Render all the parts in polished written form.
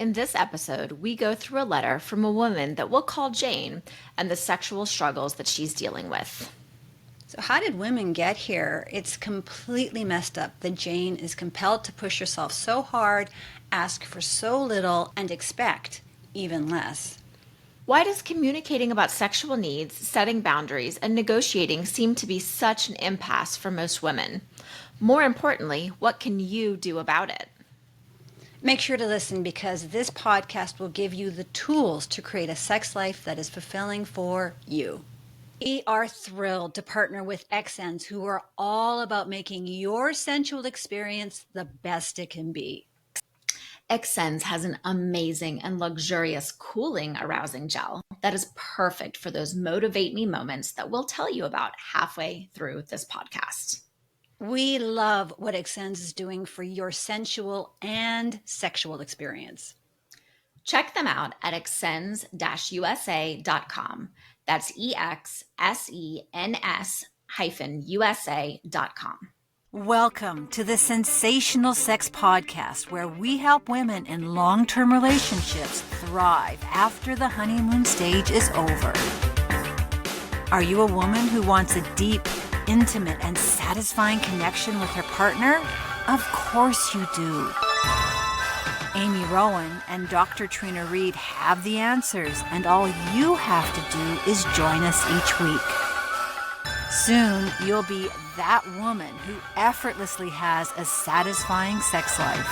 In this episode, we go through a letter from a woman that we'll call Jane and the sexual struggles that she's dealing with. So how did women get here? It's completely messed up that Jane is compelled to push herself so hard, ask for so little, and expect even less. Why does communicating about sexual needs, setting boundaries, and negotiating seem to be such an impasse for most women? More importantly, what can you do about it? Make sure to listen because this podcast will give you the tools to create a sex life that is fulfilling for you. We are thrilled to partner with XNs who are all about making your sensual experience the best it can be. Xsense has an amazing and luxurious cooling arousing gel that is perfect for those motivate me moments that we'll tell you about halfway through this podcast. We love what XNs is doing for your sensual and sexual experience. Check them out at exsens-usa.com. That's EXSENS-USA.com. Welcome to the Sensational Sex Podcast, where we help women in long-term relationships thrive after the honeymoon stage is over. Are you a woman who wants a deep, intimate, and satisfying connection with her partner? Of course you do. Amy Rowan and Dr. Trina Reed have the answers, and all you have to do is join us each week. Soon, you'll be that woman who effortlessly has a satisfying sex life.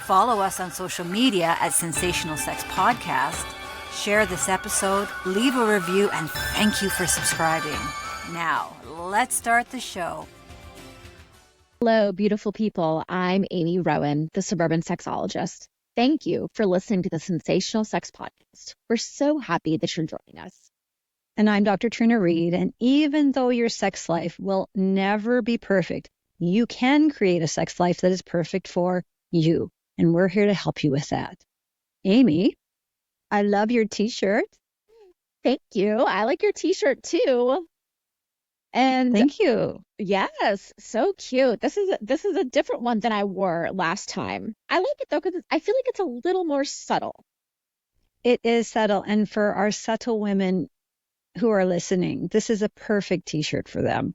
Follow us on social media at Sensational Sex Podcast. Share this episode, leave a review, and thank you for subscribing. Now, let's start the show. Hello, beautiful people. I'm Amy Rowan, the suburban sexologist. Thank you for listening to the Sensational Sex Podcast. We're so happy that you're joining us. And I'm Dr. Trina Reed, and even though your sex life will never be perfect, you can create a sex life that is perfect for you, and we're here to help you with that. Amy, I love your t-shirt. Thank you. I like your t-shirt too. And Thank you. Yes, so cute. This is a different one than I wore last time. I like it though because I feel like it's a little more subtle. It is subtle, and for our subtle women who are listening, this is a perfect t-shirt for them.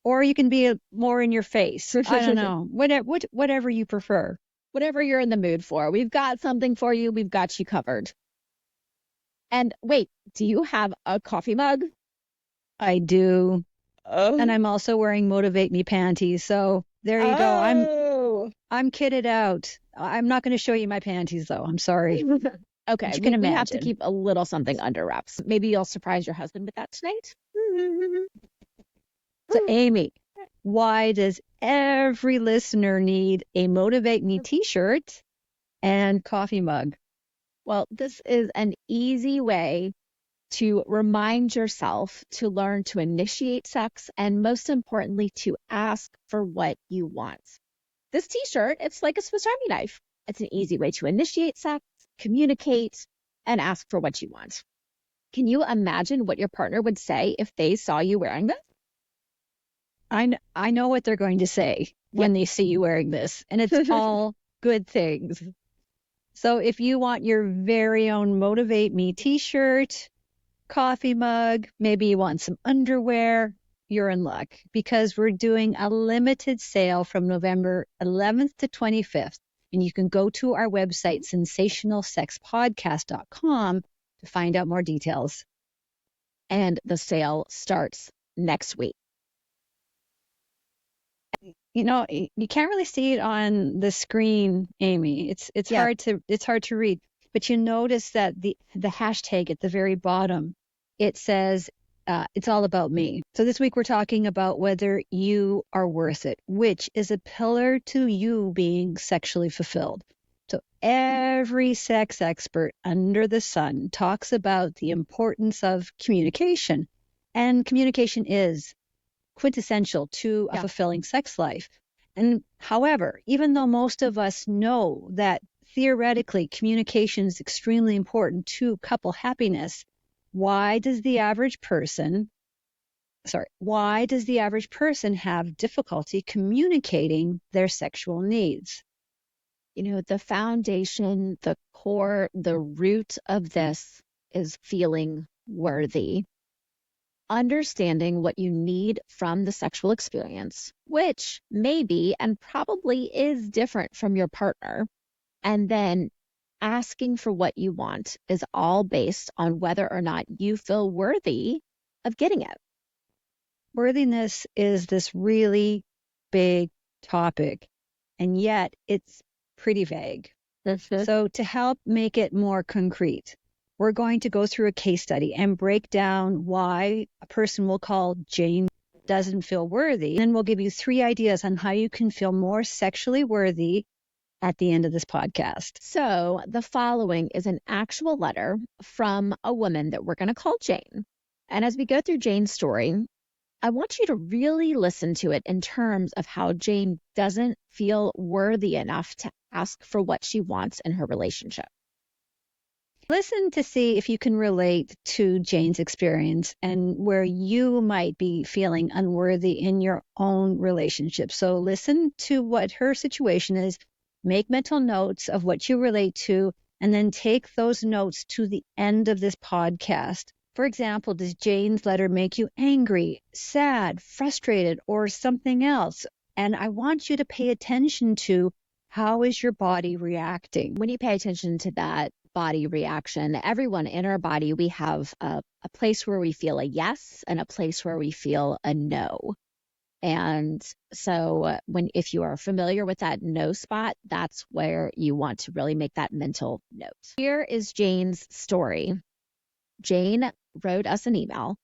Or you can be more in your face. I don't know. Whatever you prefer. Whatever you're in the mood for. We've got something for you. We've got you covered. And wait, do you have a coffee mug? I do. Oh. And I'm also wearing Motivate Me panties. So there you go. I'm kitted out. I'm not going to show you my panties though. I'm sorry. Okay, you can imagine. We have to keep a little something under wraps. Maybe you'll surprise your husband with that tonight. So, Amy, why does every listener need a Motivate Me t-shirt and coffee mug? Well, this is an easy way to remind yourself to learn to initiate sex and, most importantly, to ask for what you want. This t-shirt, it's like a Swiss Army knife. It's an easy way to initiate sex, communicate, and ask for what you want. Can you imagine what your partner would say if they saw you wearing this? I know what they're going to say when they see you wearing this, and it's all good things. So if you want your very own Motivate Me t-shirt, coffee mug, maybe you want some underwear, you're in luck because we're doing a limited sale from November 11th to 25th. And you can go to our website, sensationalsexpodcast.com, to find out more details. And the sale starts next week. You know, you can't really see it on the screen, Amy. It's hard to read. But you notice that the hashtag at the very bottom, it says it's all about me. So this week we're talking about whether you are worth it, which is a pillar to you being sexually fulfilled. So every sex expert under the sun talks about the importance of communication. And communication is quintessential to a fulfilling sex life. And however, even though most of us know that theoretically communication is extremely important to couple happiness, why does the average person have difficulty communicating their sexual needs? The foundation, the core, the root of this is feeling worthy. Understanding what you need from the sexual experience, which may be and probably is different from your partner, and then asking for what you want is all based on whether or not you feel worthy of getting it. Worthiness is this really big topic, and yet it's pretty vague. So to help make it more concrete, we're going to go through a case study and break down why a person we'll call Jane doesn't feel worthy. And then we'll give you 3 ideas on how you can feel more sexually worthy at the end of this podcast. So the following is an actual letter from a woman that we're going to call Jane. And as we go through Jane's story, I want you to really listen to it in terms of how Jane doesn't feel worthy enough to ask for what she wants in her relationship. Listen to see if you can relate to Jane's experience and where you might be feeling unworthy in your own relationship. So listen to what her situation is, make mental notes of what you relate to, and then take those notes to the end of this podcast. For example, does Jane's letter make you angry, sad, frustrated, or something else? And I want you to pay attention to how is your body reacting. When you pay attention to that body reaction, everyone in our body, we have a place where we feel a yes and a place where we feel a no. And so if you are familiar with that no spot, that's where you want to really make that mental note. Here is Jane's story. Jane wrote us an email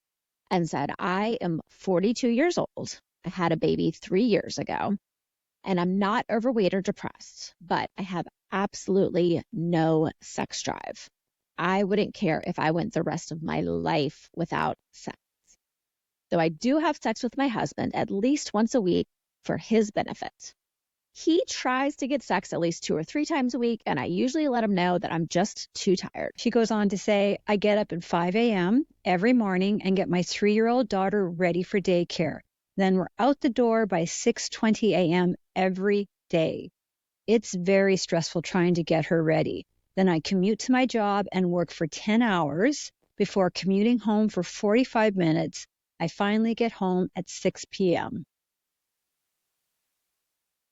and said, I am 42 years old. I had a baby 3 years ago, and I'm not overweight or depressed, but I have absolutely no sex drive. I wouldn't care if I went the rest of my life without sex. Though I do have sex with my husband at least once a week for his benefit. He tries to get sex at least 2 or 3 times a week, and I usually let him know that I'm just too tired. She goes on to say, I get up at 5 a.m. every morning and get my 3-year-old daughter ready for daycare. Then we're out the door by 6:20 a.m. every day. It's very stressful trying to get her ready. Then I commute to my job and work for 10 hours before commuting home for 45 minutes. I finally get home at 6 p.m.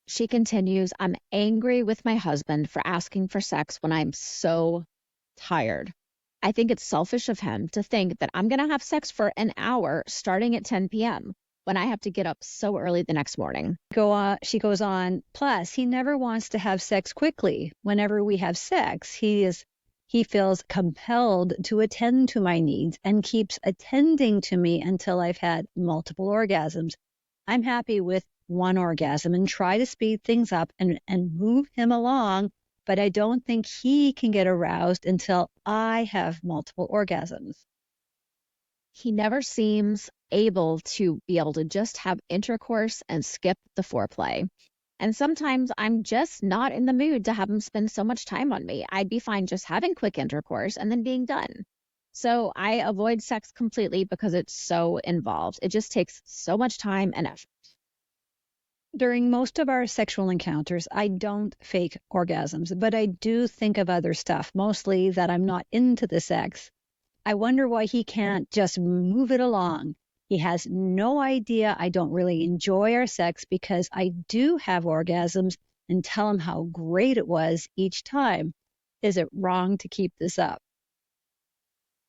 She continues, I'm angry with my husband for asking for sex when I'm so tired. I think it's selfish of him to think that I'm going to have sex for an hour starting at 10 p.m. when I have to get up so early the next morning. She goes on, plus he never wants to have sex quickly. Whenever we have sex, he feels compelled to attend to my needs and keeps attending to me until I've had multiple orgasms. I'm happy with 1 orgasm and try to speed things up and move him along, but I don't think he can get aroused until I have multiple orgasms. He never seems able to just have intercourse and skip the foreplay. And sometimes I'm just not in the mood to have him spend so much time on me. I'd be fine just having quick intercourse and then being done. So I avoid sex completely because it's so involved. It just takes so much time and effort. During most of our sexual encounters, I don't fake orgasms, but I do think of other stuff, mostly that I'm not into the sex. I wonder why he can't just move it along. He has no idea I don't really enjoy our sex because I do have orgasms and tell him how great it was each time. Is it wrong to keep this up?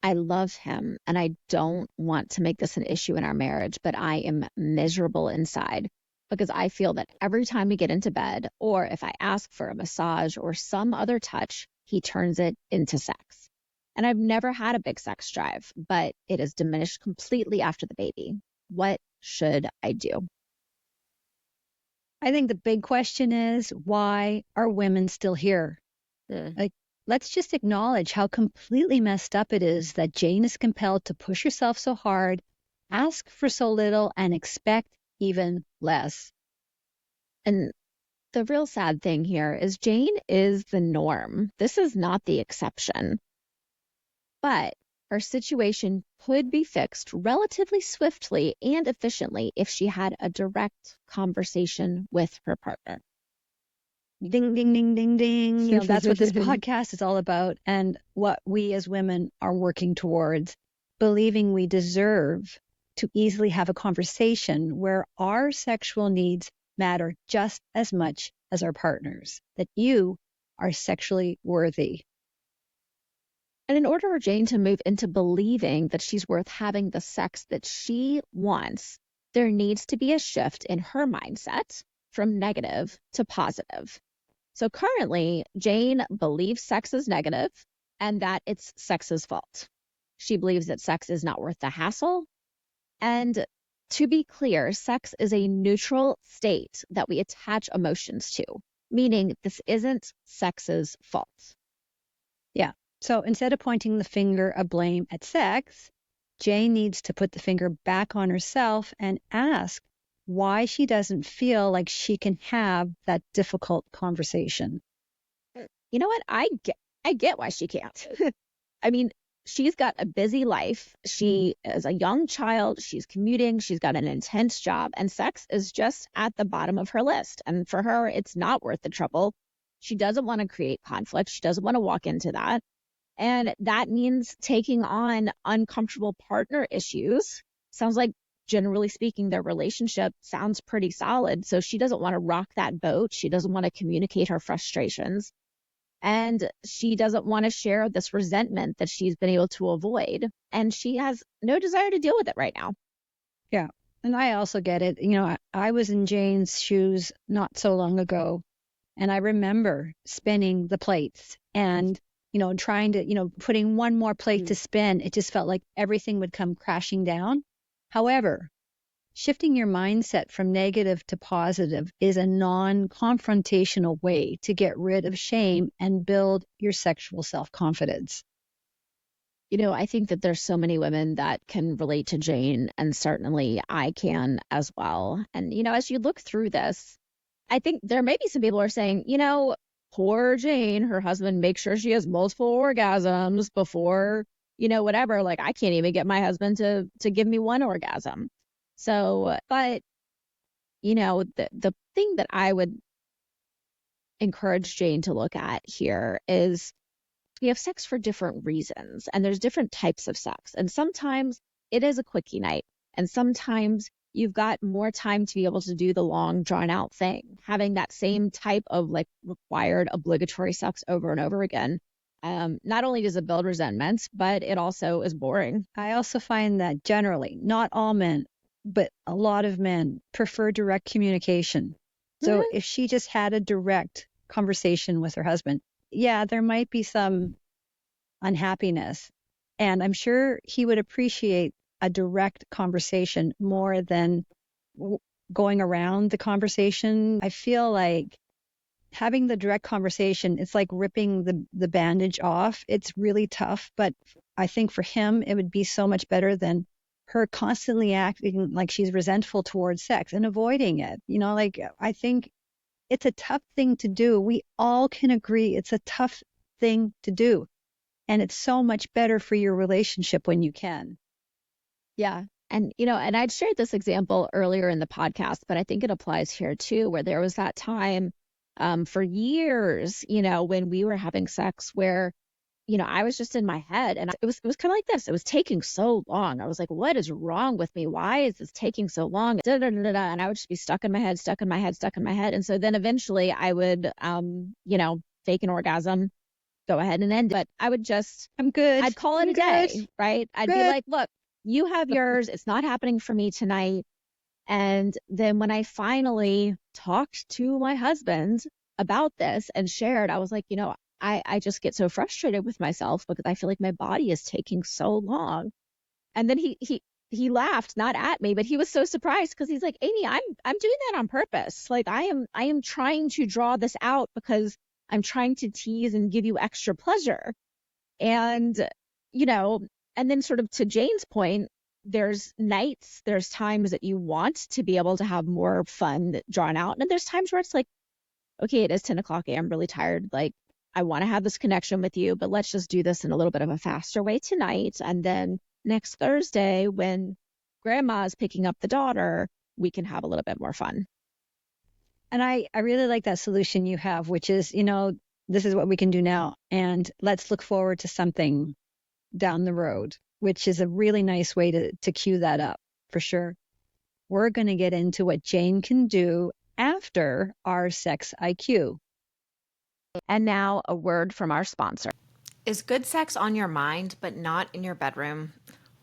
I love him and I don't want to make this an issue in our marriage, but I am miserable inside because I feel that every time we get into bed or if I ask for a massage or some other touch, he turns it into sex. And I've never had a big sex drive, but it has diminished completely after the baby. What should I do? I think the big question is, why are women still here? Let's just acknowledge how completely messed up it is that Jane is compelled to push herself so hard, ask for so little, and expect even less. And the real sad thing here is Jane is the norm. This is not the exception. But her situation could be fixed relatively swiftly and efficiently if she had a direct conversation with her partner. ding, ding, ding, ding, ding. That's what this podcast is all about, and what we as women are working towards, believing we deserve to easily have a conversation where our sexual needs matter just as much as our partners, that you are sexually worthy. And in order for Jane to move into believing that she's worth having the sex that she wants, there needs to be a shift in her mindset from negative to positive. So currently, Jane believes sex is negative and that it's sex's fault. She believes that sex is not worth the hassle. And to be clear, sex is a neutral state that we attach emotions to, meaning this isn't sex's fault. Yeah. So instead of pointing the finger of blame at sex, Jane needs to put the finger back on herself and ask why she doesn't feel like she can have that difficult conversation. You know what? I get why she can't. I mean, she's got a busy life. She is a young child. She's commuting. She's got an intense job, and sex is just at the bottom of her list. And for her, it's not worth the trouble. She doesn't want to create conflict. She doesn't want to walk into that. And that means taking on uncomfortable partner issues. Sounds like, generally speaking, their relationship sounds pretty solid. So she doesn't want to rock that boat. She doesn't want to communicate her frustrations. And she doesn't want to share this resentment that she's been able to avoid. And she has no desire to deal with it right now. Yeah. And I also get it. I was in Jane's shoes not so long ago, and I remember spinning the plates and trying to, putting one more plate to spin. It just felt like everything would come crashing down. However, shifting your mindset from negative to positive is a non-confrontational way to get rid of shame and build your sexual self-confidence. I think that there's so many women that can relate to Jane, and certainly I can as well. And, as you look through this, I think there may be some people who are saying, poor Jane, her husband makes sure she has multiple orgasms before, whatever. Like, I can't even get my husband to give me one orgasm. So, but, the thing that I would encourage Jane to look at here is we have sex for different reasons, and there's different types of sex. And sometimes it is a quickie night, and sometimes you've got more time to be able to do the long, drawn-out thing. Having that same type of required obligatory sex over and over again, not only does it build resentment, but it also is boring. I also find that generally, not all men, but a lot of men prefer direct communication. So if she just had a direct conversation with her husband, yeah, there might be some unhappiness. And I'm sure he would appreciate a direct conversation more than going around the conversation. I feel like having the direct conversation, it's like ripping the bandage off. It's really tough, but I think for him, it would be so much better than her constantly acting like she's resentful towards sex and avoiding it. I think it's a tough thing to do. We all can agree it's a tough thing to do. And it's so much better for your relationship when you can. Yeah. And, and I'd shared this example earlier in the podcast, but I think it applies here too, where there was that time for years, when we were having sex where, I was just in my head, and it was kind of like this. It was taking so long. I was like, what is wrong with me? Why is this taking so long? Da, da, da, da, da. And I would just be stuck in my head. And so then eventually I would, fake an orgasm, go ahead and end it. But I would just, I'm good. I'd call it a day, right? I'd be like, look, you have yours. It's not happening for me tonight. And then when I finally talked to my husband about this and shared, I was like, I just get so frustrated with myself because I feel like my body is taking so long. And then he laughed, not at me, but he was so surprised because he's like, Amy, I'm doing that on purpose. Like I am trying to draw this out because I'm trying to tease and give you extra pleasure. And, and then sort of to Jane's point, there's nights, there's times that you want to be able to have more fun drawn out. And there's times where it's like, okay, it is 10 o'clock. I'm really tired. Like, I want to have this connection with you, but let's just do this in a little bit of a faster way tonight. And then next Thursday, when grandma is picking up the daughter, we can have a little bit more fun. And I really like that solution you have, which is, this is what we can do now. And let's look forward to something down the road, which is a really nice way to cue that up for sure. We're going to get into what Jane can do after our sex IQ. And now a word from our sponsor. Is good sex on your mind, but not in your bedroom?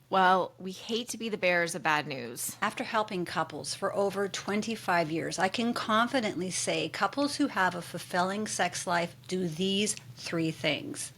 Well, we hate to be the bearers of bad news. After helping couples for over 25 years, I can confidently say couples who have a fulfilling sex life do these 3 things.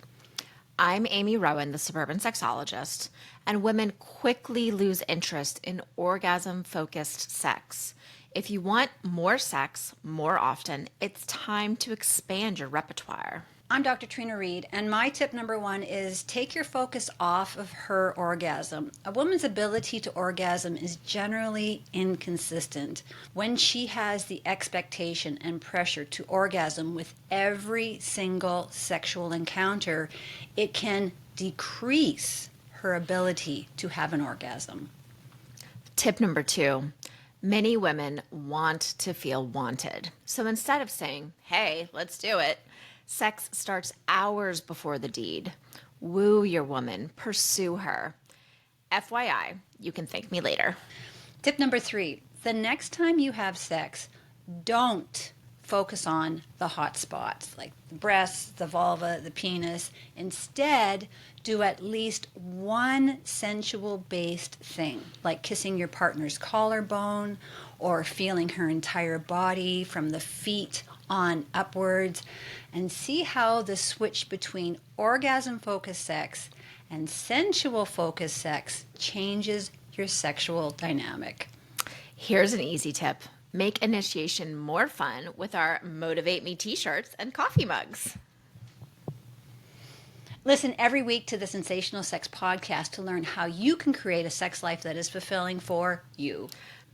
I'm Amy Rowan, the suburban sexologist, and women quickly lose interest in orgasm-focused sex. If you want more sex more often, it's time to expand your repertoire. I'm Dr. Trina Reed, and my tip number 1 is take your focus off of her orgasm. A woman's ability to orgasm is generally inconsistent. When she has the expectation and pressure to orgasm with every single sexual encounter, it can decrease her ability to have an orgasm. Tip number 2. Many women want to feel wanted. So instead of saying, hey, let's do it, sex starts hours before the deed. Woo your woman, pursue her. FYI, you can thank me later. Tip number 3, the next time you have sex, don't focus on the hot spots like the breasts, the vulva, the penis. Instead, do at least one sensual-based thing, like kissing your partner's collarbone or feeling her entire body from the feet on upwards, and see how the switch between orgasm-focused sex and sensual-focused sex changes your sexual dynamic. Here's an easy tip. Make initiation more fun with our Motivate Me t-shirts and coffee mugs. Listen every week to the Sensational Sex Podcast to learn how you can create a sex life that is fulfilling for you.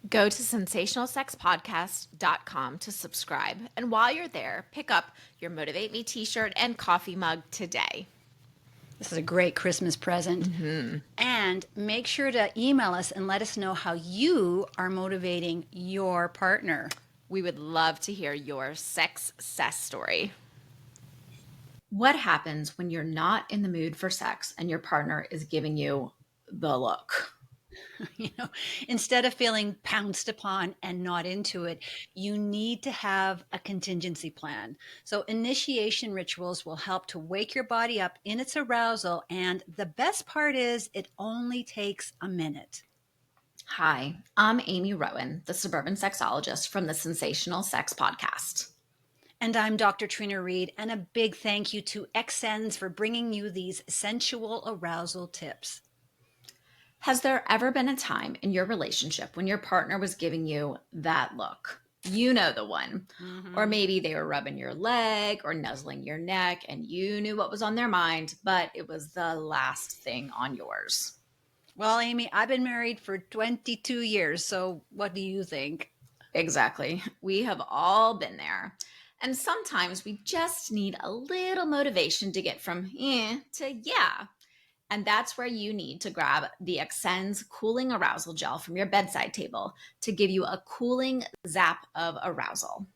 Go to sensationalsexpodcast.com to subscribe. And while you're there, pick up your Motivate Me t-shirt and coffee mug today. This is a great Christmas present. Mm-hmm. And make sure to email us and let us know how you are motivating your partner. We would love to hear your success story. What happens when you're not in the mood for sex and your partner is giving you the look? Instead of feeling pounced upon and not into it, you need to have a contingency plan. So initiation rituals will help to wake your body up in its arousal. And the best part is it only takes a minute. Hi, I'm Amy Rowan, the suburban sexologist from the Sensational Sex Podcast. And I'm Dr. Trina Reed, and a big thank you to XSens for bringing you these sensual arousal tips. Has there ever been a time in your relationship when your partner was giving you that look? You know the one. Mm-hmm. Or maybe they were rubbing your leg or nuzzling your neck and you knew what was on their mind, but it was the last thing on yours. Well, Amy, I've been married for 22 years, so what do you think? Exactly. We have all been there. And sometimes we just need a little motivation to get from to yeah. And that's where you need to grab the XSens Cooling Arousal Gel from your bedside table to give you a cooling zap of arousal.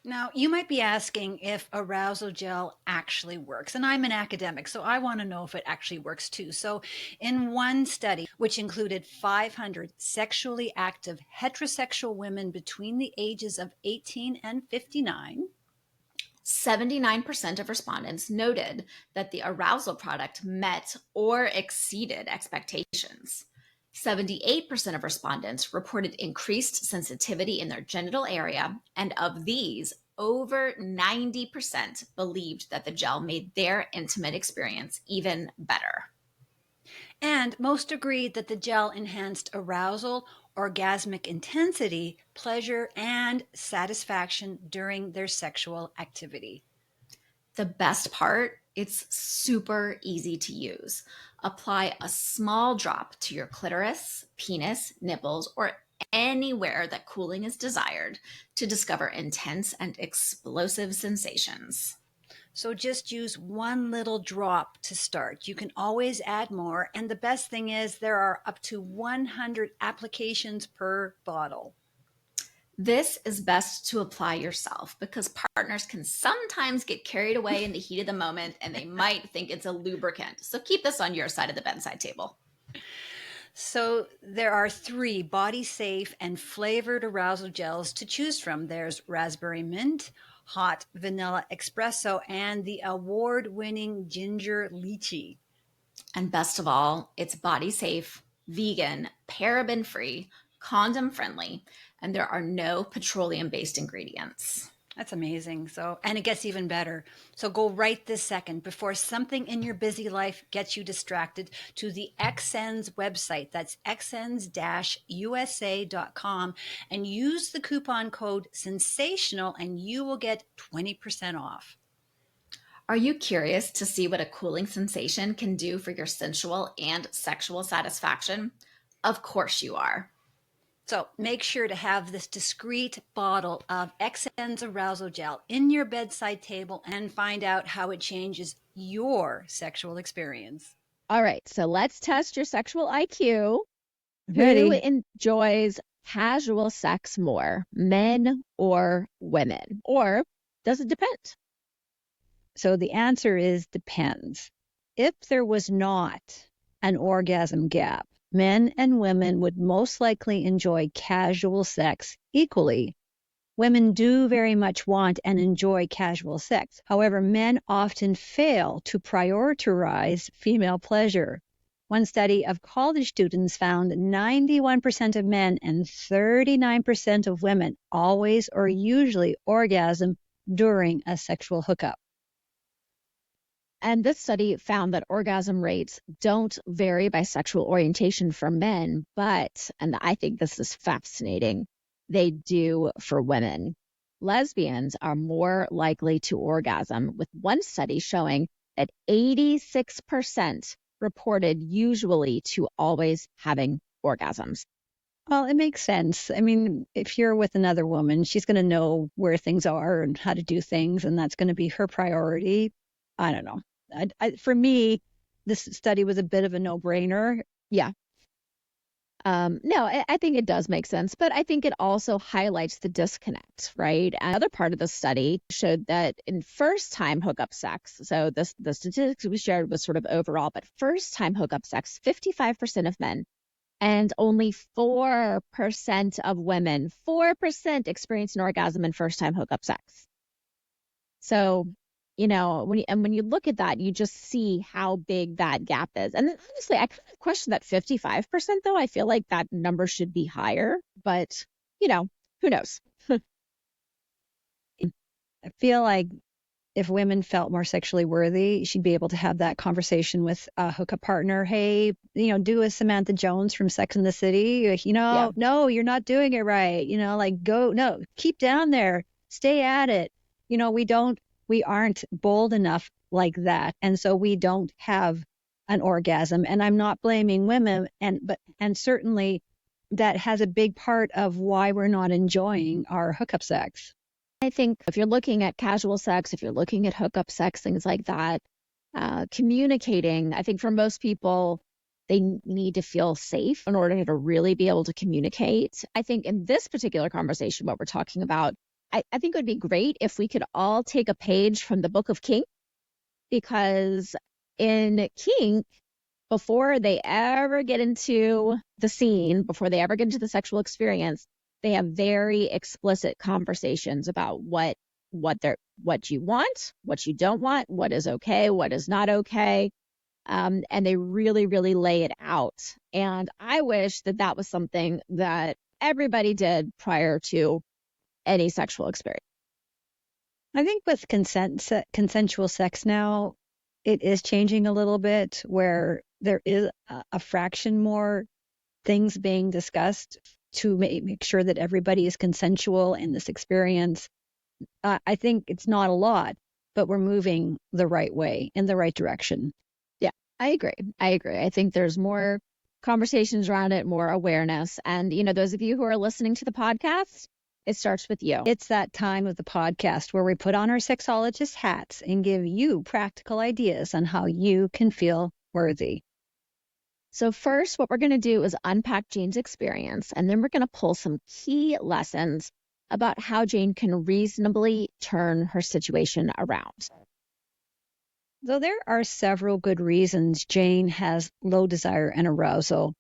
Now, you might be asking if arousal gel actually works. And I'm an academic, so I want to know if it actually works too. So in one study, which included 500 sexually active heterosexual women between the ages of 18 and 59, 79% of respondents noted that the arousal product met or exceeded expectations. 78% of respondents reported increased sensitivity in their genital area, and of these, over 90% believed that the gel made their intimate experience even better. And most agreed that the gel enhanced arousal, orgasmic intensity, pleasure, and satisfaction during their sexual activity. The best part, it's super easy to use. Apply a small drop to your clitoris, penis, nipples, or anywhere that cooling is desired to discover intense and explosive sensations. So just use one little drop to start. You can always add more. And the best thing is there are up to 100 applications per bottle. This is best to apply yourself because partners can sometimes get carried away in the heat of the moment and they might think it's a lubricant. So keep this on your side of the bedside table. So there are 3 body safe and flavored arousal gels to choose from. There's raspberry mint, hot vanilla espresso, and the award-winning ginger lychee. And best of all, it's body safe, vegan, paraben free, condom friendly, and there are no petroleum based ingredients. That's amazing. And it gets even better. So go right this second before something in your busy life gets you distracted to the XSENS website. That's xsens-usa.com and use the coupon code sensational and you will get 20% off. Are you curious to see what a cooling sensation can do for your sensual and sexual satisfaction? Of course you are. So make sure to have this discreet bottle of XSENS arousal gel in your bedside table and find out how it changes your sexual experience. All right, so let's test your sexual IQ. Ready? Who enjoys casual sex more, men or women? Or does it depend? So the answer is depends. If there was not an orgasm gap, men and women would most likely enjoy casual sex equally. Women do very much want and enjoy casual sex. However, men often fail to prioritize female pleasure. One study of college students found 91% of men and 39% of women always or usually orgasm during a sexual hookup. And this study found that orgasm rates don't vary by sexual orientation for men, but, and I think this is fascinating, they do for women. Lesbians are more likely to orgasm, with one study showing that 86% reported usually to always having orgasms. Well, it makes sense. I mean, if you're with another woman, she's going to know where things are and how to do things, and that's going to be her priority. I don't know. For me, this study was a bit of a no-brainer. Yeah. No, I think it does make sense, but I think it also highlights the disconnect, right? Another part of the study showed that in first-time hookup sex, so the statistics we shared was sort of overall, but first-time hookup sex, 55% of men and only 4% of women, 4% experience an orgasm in first-time hookup sex. So, when you look at that, you just see how big that gap is. And then honestly, I kind of question that 55% though. I feel like that number should be higher, but who knows? I feel like if women felt more sexually worthy, she'd be able to have that conversation with a hookup partner. Hey, do a Samantha Jones from Sex and the City. Yeah. No, you're not doing it right. No, keep down there, stay at it. We aren't bold enough like that. And so we don't have an orgasm. And I'm not blaming women. And certainly that has a big part of why we're not enjoying our hookup sex. I think if you're looking at casual sex, if you're looking at hookup sex, things like that, communicating, I think for most people, they need to feel safe in order to really be able to communicate. I think in this particular conversation, what we're talking about, I think it would be great if we could all take a page from the Book of Kink, because in Kink, before they ever get into the scene, before they ever get into the sexual experience, they have very explicit conversations about what you want, what you don't want, what is okay, what is not okay. And they really, really lay it out. And I wish that was something that everybody did prior to any sexual experience. I think with consensual sex now, it is changing a little bit where there is a fraction more things being discussed to make sure that everybody is consensual in this experience. I think it's not a lot, but we're moving the right way, in the right direction. Yeah, I agree. I think there's more conversations around it, more awareness. And, those of you who are listening to the podcast, it starts with you. It's that time of the podcast where we put on our sexologist hats and give you practical ideas on how you can feel worthy. So first, what we're going to do is unpack Jane's experience, and then we're going to pull some key lessons about how Jane can reasonably turn her situation around. Though there are several good reasons Jane has low desire and arousal,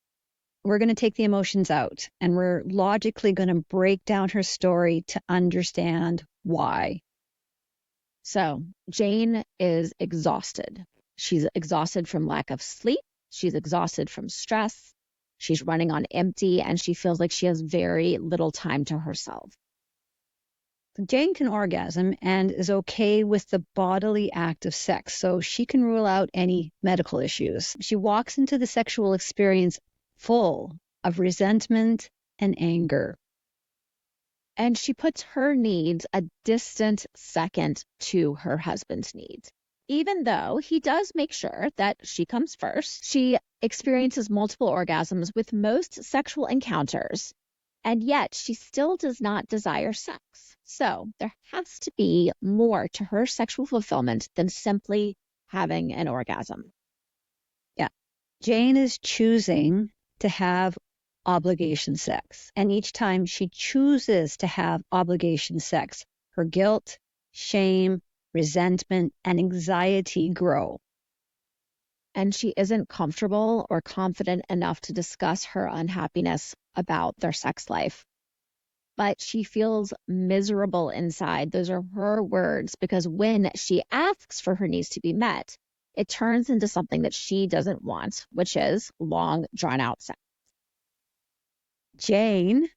we're going to take the emotions out and we're logically going to break down her story to understand why. So Jane is exhausted. She's exhausted from lack of sleep. She's exhausted from stress. She's running on empty, and she feels like she has very little time to herself. Jane can orgasm and is okay with the bodily act of sex, so she can rule out any medical issues. She walks into the sexual experience full of resentment and anger. And she puts her needs a distant second to her husband's needs. Even though he does make sure that she comes first, she experiences multiple orgasms with most sexual encounters, and yet she still does not desire sex. So there has to be more to her sexual fulfillment than simply having an orgasm. Yeah. Jane is choosing to have obligation sex. And each time she chooses to have obligation sex, her guilt, shame, resentment, and anxiety grow. And she isn't comfortable or confident enough to discuss her unhappiness about their sex life. But she feels miserable inside. Those are her words, because when she asks for her needs to be met, it turns into something that she doesn't want, which is long, drawn-out sex. Jane,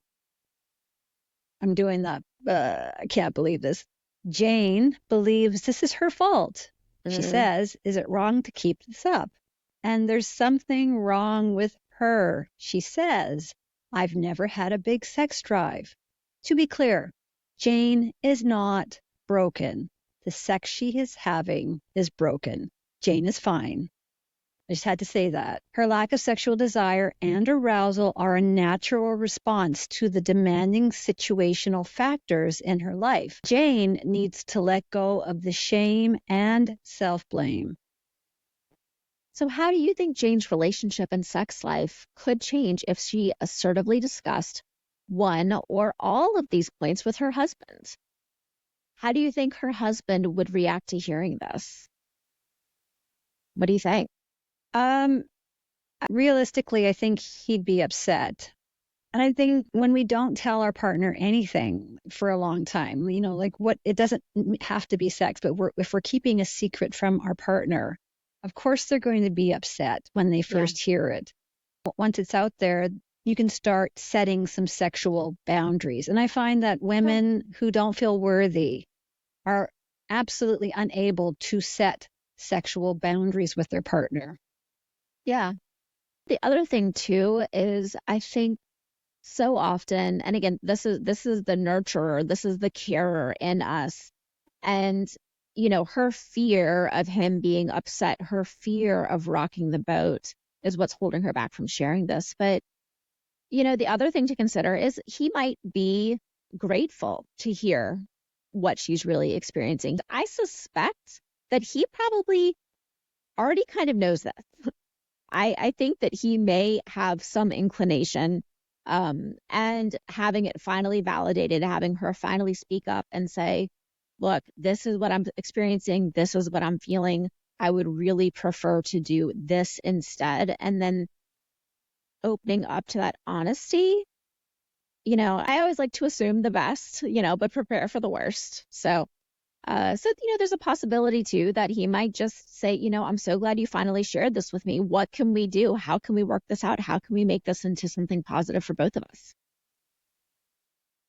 I'm doing that. I can't believe this. Jane believes this is her fault. She says, is it wrong to keep this up? And there's something wrong with her. She says, I've never had a big sex drive. To be clear, Jane is not broken. The sex she is having is broken. Jane is fine. I just had to say that. Her lack of sexual desire and arousal are a natural response to the demanding situational factors in her life. Jane needs to let go of the shame and self-blame. So how do you think Jane's relationship and sex life could change if she assertively discussed one or all of these points with her husband? How do you think her husband would react to hearing this? What do you think? Realistically, I think he'd be upset. And I think when we don't tell our partner anything for a long time, like it doesn't have to be sex, but if we're keeping a secret from our partner, of course they're going to be upset when they first hear it. But once it's out there, you can start setting some sexual boundaries. And I find that women who don't feel worthy are absolutely unable to set sexual boundaries with their partner. Yeah. The other thing too is, I think so often, and again, this is the nurturer, this is the carer in us. And, her fear of him being upset, her fear of rocking the boat is what's holding her back from sharing this. But, the other thing to consider is he might be grateful to hear what she's really experiencing. I suspect that he probably already kind of knows this. I think that he may have some inclination, and having it finally validated, having her finally speak up and say, look, this is what I'm experiencing. This is what I'm feeling. I would really prefer to do this instead. And then opening up to that honesty. I always like to assume the best, but prepare for the worst. So there's a possibility too that he might just say, I'm so glad you finally shared this with me. What can we do? How can we work this out? How can we make this into something positive for both of us?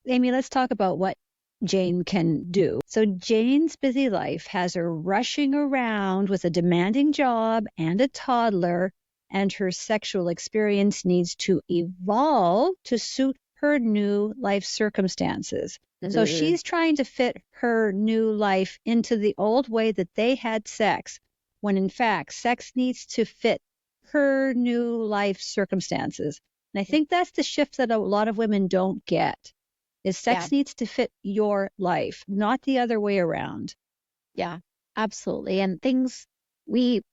Amy, let's talk about what Jane can do. So Jane's busy life has her rushing around with a demanding job and a toddler, and her sexual experience needs to evolve to suit her new life circumstances. So she's trying to fit her new life into the old way that they had sex, when in fact, sex needs to fit her new life circumstances. And I think that's the shift that a lot of women don't get, is sex needs to fit your life, not the other way around. Yeah, absolutely. And we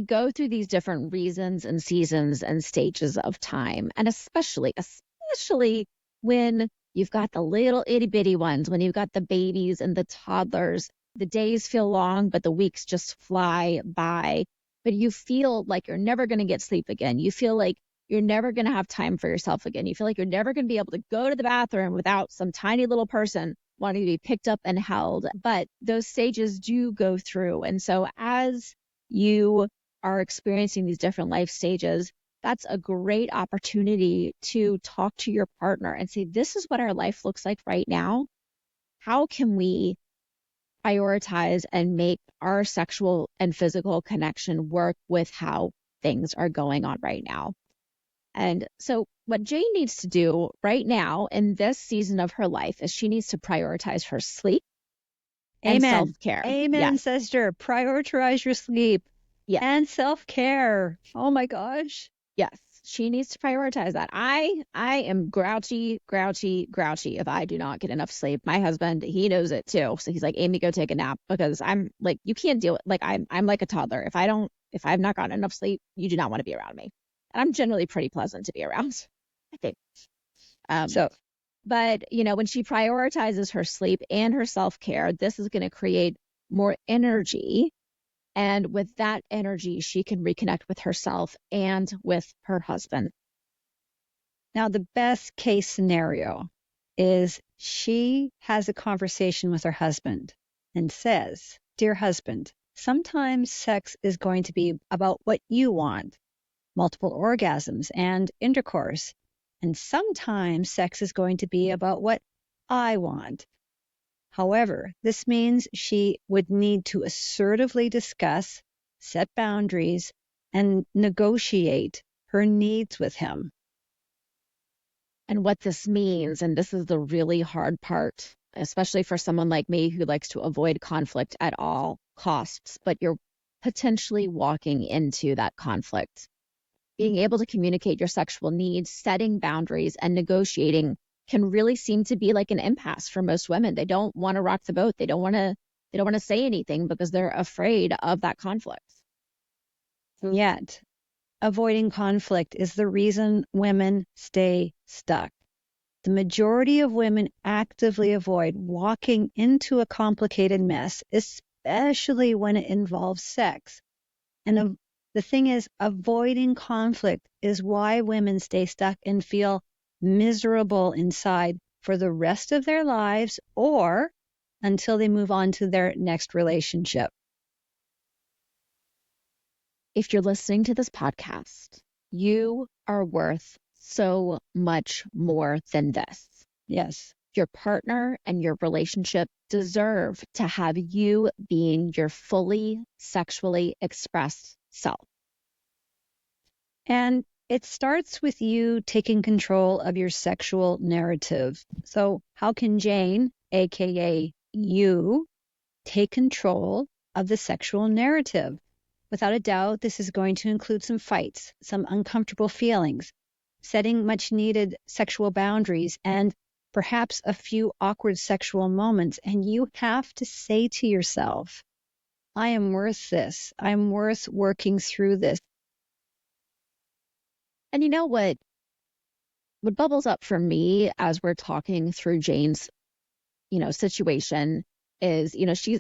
go through these different reasons and seasons and stages of time. And especially when You've got the little itty bitty ones when you've got the babies and the toddlers. The days feel long, but the weeks just fly by. But you feel like you're never going to get sleep again. You feel like you're never going to have time for yourself again. You feel like you're never going to be able to go to the bathroom without some tiny little person wanting to be picked up and held. But those stages do go through. And so as you are experiencing these different life stages, that's a great opportunity to talk to your partner and say, this is what our life looks like right now. How can we prioritize and make our sexual and physical connection work with how things are going on right now? And so what Jane needs to do right now in this season of her life is she needs to prioritize her sleep and Amen. self-care. Amen, Yes. sister. Prioritize your sleep and self-care. Oh my gosh. Yes, she needs to prioritize that. I am grouchy if I do not get enough sleep. My husband, he knows it too. So he's like, Amy, go take a nap, because I'm like, you can't deal it. Like I'm like a toddler. If I've not gotten enough sleep, you do not want to be around me. And I'm generally pretty pleasant to be around, I think. But when she prioritizes her sleep and her self-care, this is going to create more energy. And with that energy, she can reconnect with herself and with her husband. Now, the best case scenario is she has a conversation with her husband and says, dear husband, sometimes sex is going to be about what you want, multiple orgasms and intercourse. And sometimes sex is going to be about what I want. However, this means she would need to assertively discuss, set boundaries, and negotiate her needs with him. And what this means, and this is the really hard part, especially for someone like me who likes to avoid conflict at all costs, but you're potentially walking into that conflict. Being able to communicate your sexual needs, setting boundaries, and negotiating can really seem to be like an impasse for most women. They don't want to rock the boat. They don't want to say anything because they're afraid of that conflict. Yet, avoiding conflict is the reason women stay stuck. The majority of women actively avoid walking into a complicated mess, especially when it involves sex. And the thing is, avoiding conflict is why women stay stuck and feel miserable inside for the rest of their lives, or until they move on to their next relationship. If you're listening to this podcast, you are worth so much more than this. Yes. Your partner and your relationship deserve to have you being your fully sexually expressed self. And it starts with you taking control of your sexual narrative. So how can Jane, aka you, take control of the sexual narrative? Without a doubt, this is going to include some fights, some uncomfortable feelings, setting much needed sexual boundaries, and perhaps a few awkward sexual moments. And you have to say to yourself, I am worth this. I'm worth working through this. And you know what bubbles up for me as we're talking through Jane's, situation is,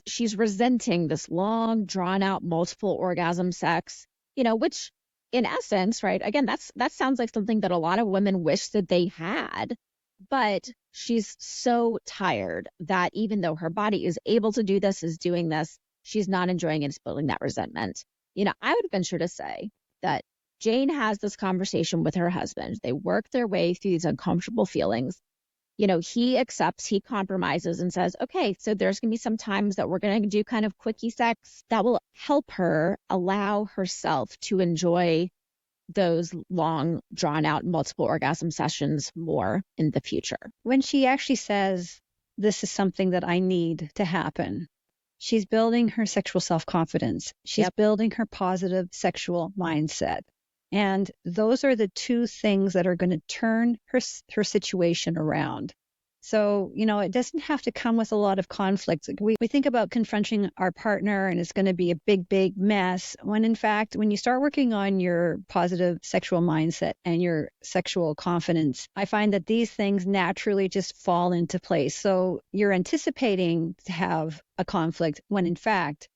she's resenting this long, drawn out, multiple orgasm sex, which in essence, right? Again, that sounds like something that a lot of women wish that they had, but she's so tired that even though her body is able to do this, is doing this, she's not enjoying it. It's building that resentment. I would venture to say that Jane has this conversation with her husband. They work their way through these uncomfortable feelings. He accepts, he compromises and says, okay, so there's going to be some times that we're going to do kind of quickie sex that will help her allow herself to enjoy those long, drawn out, multiple orgasm sessions more in the future. When she actually says, this is something that I need to happen, she's building her sexual self-confidence. She's building her positive sexual mindset. And those are the two things that are going to turn her situation around. So, it doesn't have to come with a lot of conflict. Like we think about confronting our partner and it's going to be a big, big mess. When in fact, when you start working on your positive sexual mindset and your sexual confidence, I find that these things naturally just fall into place. So you're anticipating to have a conflict when in fact,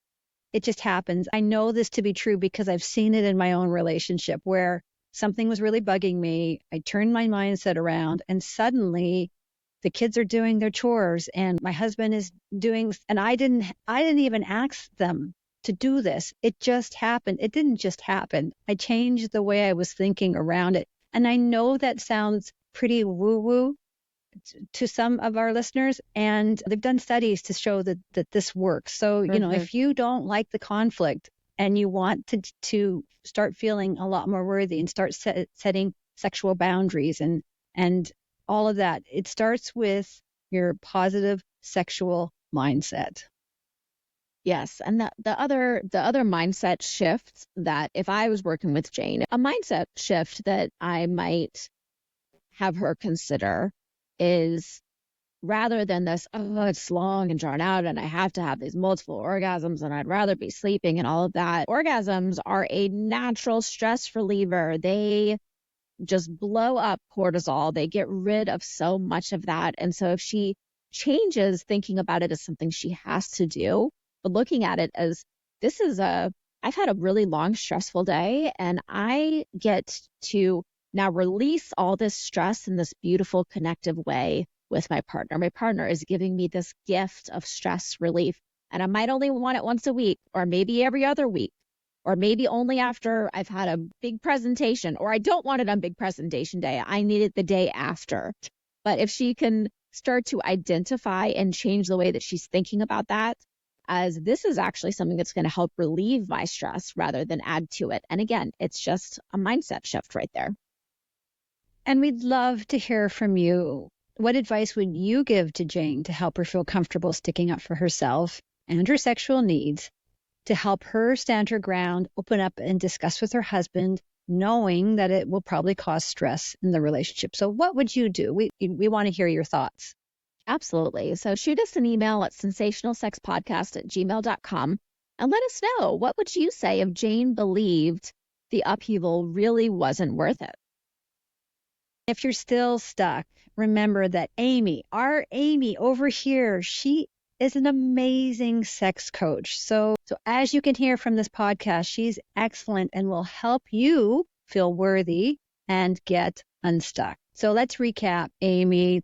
it just happens. I know this to be true because I've seen it in my own relationship where something was really bugging me. I turned my mindset around and suddenly the kids are doing their chores and my husband is doing, and I didn't even ask them to do this. It just happened. It didn't just happen. I changed the way I was thinking around it. And I know that sounds pretty woo woo to some of our listeners, and they've done studies to show that this works. So, if you don't like the conflict and you want to start feeling a lot more worthy and start setting sexual boundaries and all of that, it starts with your positive sexual mindset. Yes. And the other mindset shift that if I was working with Jane, a mindset shift that I might have her consider is rather than this, oh, it's long and drawn out and I have to have these multiple orgasms and I'd rather be sleeping and all of that. Orgasms are a natural stress reliever. They just blow up cortisol. They get rid of so much of that. And so if she changes thinking about it as something she has to do, but looking at it as I've had a really long, stressful day and I get to now release all this stress in this beautiful, connective way with my partner. My partner is giving me this gift of stress relief. And I might only want it once a week or maybe every other week. Or maybe only after I've had a big presentation, or I don't want it on big presentation day. I need it the day after. But if she can start to identify and change the way that she's thinking about that, as this is actually something that's going to help relieve my stress rather than add to it. And again, it's just a mindset shift right there. And we'd love to hear from you. What advice would you give to Jane to help her feel comfortable sticking up for herself and her sexual needs, to help her stand her ground, open up and discuss with her husband, knowing that it will probably cause stress in the relationship? So what would you do? We want to hear your thoughts. Absolutely. So shoot us an email at sensationalsexpodcast@gmail.com and let us know, what would you say if Jane believed the upheaval really wasn't worth it? If you're still stuck, remember that our Amy over here, she is an amazing sex coach. So as you can hear from this podcast, she's excellent and will help you feel worthy and get unstuck. So let's recap, Amy.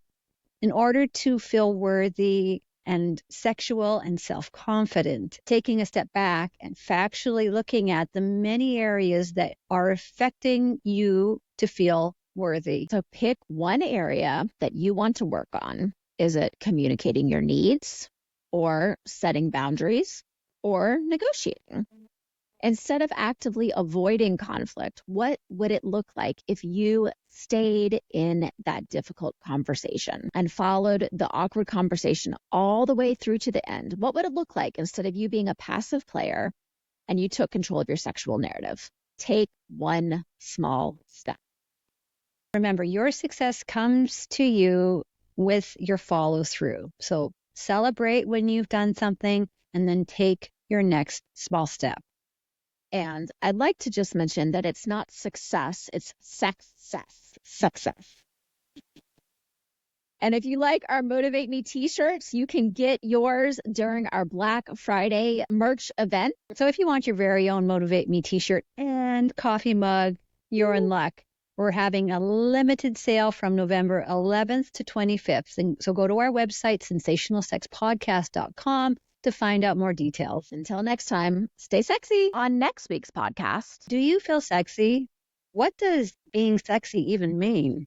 In order to feel worthy and sexual and self-confident, taking a step back and factually looking at the many areas that are affecting you to feel worthy. So pick one area that you want to work on. Is it communicating your needs, or setting boundaries, or negotiating? Instead of actively avoiding conflict, what would it look like if you stayed in that difficult conversation and followed the awkward conversation all the way through to the end? What would it look like instead of you being a passive player and you took control of your sexual narrative? Take one small step. Remember, your success comes to you with your follow through. So celebrate when you've done something and then take your next small step. And I'd like to just mention that it's not success, it's success. And if you like our Motivate Me t-shirts, you can get yours during our Black Friday merch event. So if you want your very own Motivate Me t-shirt and coffee mug, you're in luck. We're having a limited sale from November 11th to 25th. And so go to our website, sensationalsexpodcast.com, to find out more details. Until next time, stay sexy. On next week's podcast, do you feel sexy? What does being sexy even mean?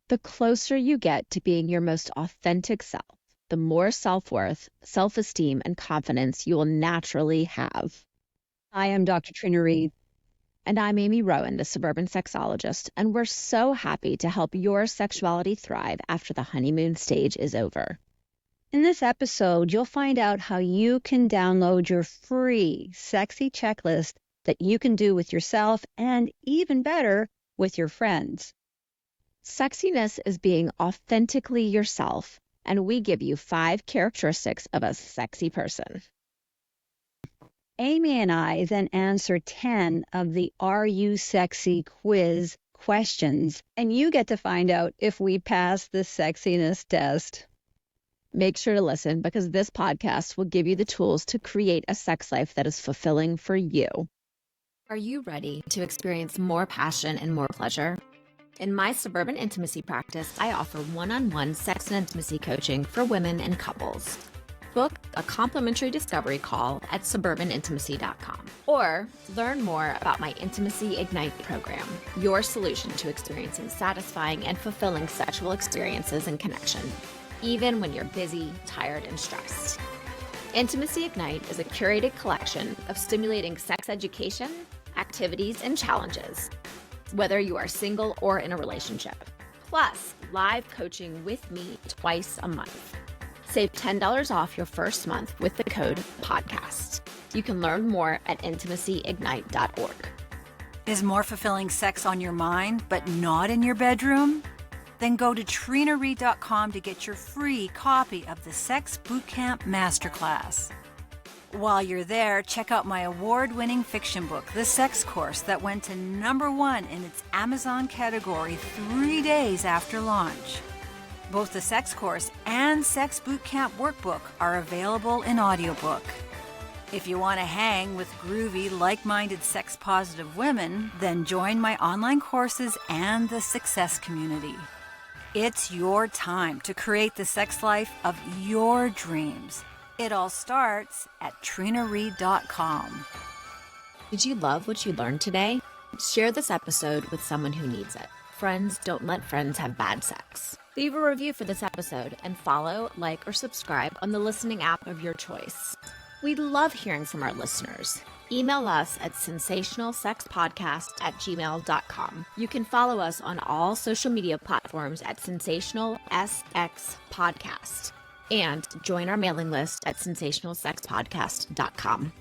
The closer you get to being your most authentic self, the more self-worth, self-esteem, and confidence you will naturally have. I am Dr. Trina Reed. And I'm Amy Rowan, the suburban sexologist, and we're so happy to help your sexuality thrive after the honeymoon stage is over. In this episode, you'll find out how you can download your free sexy checklist that you can do with yourself and even better with your friends. Sexiness is being authentically yourself, and we give you 5 characteristics of a sexy person. Amy and I then answer 10 of the Are You Sexy quiz questions, and you get to find out if we pass the sexiness test. Make sure to listen because this podcast will give you the tools to create a sex life that is fulfilling for you. Are you ready to experience more passion and more pleasure? In my suburban intimacy practice, I offer one-on-one sex and intimacy coaching for women and couples. Book a complimentary discovery call at suburbanintimacy.com or learn more about my Intimacy Ignite program, your solution to experiencing satisfying and fulfilling sexual experiences and connection, even when you're busy, tired, and stressed. Intimacy Ignite is a curated collection of stimulating sex education, activities, and challenges, whether you are single or in a relationship, plus live coaching with me twice a month. Save $10 off your first month with the code PODCAST. You can learn more at intimacyignite.org. Is more fulfilling sex on your mind, but not in your bedroom? Then go to trinareid.com to get your free copy of the Sex Bootcamp Masterclass. While you're there, check out my award-winning fiction book, The Sex Course, that went to #1 in its Amazon category 3 days after launch. Both the Sex Course and Sex Bootcamp Workbook are available in audiobook. If you want to hang with groovy, like-minded, sex-positive women, then join my online courses and the Success Community. It's your time to create the sex life of your dreams. It all starts at trinareid.com. Did you love what you learned today? Share this episode with someone who needs it. Friends don't let friends have bad sex. Leave a review for this episode and follow, like, or subscribe on the listening app of your choice. We love hearing from our listeners. Email us at sensationalsexpodcast@gmail.com. You can follow us on all social media platforms at sensationalsxpodcast and join our mailing list at sensationalsexpodcast.com.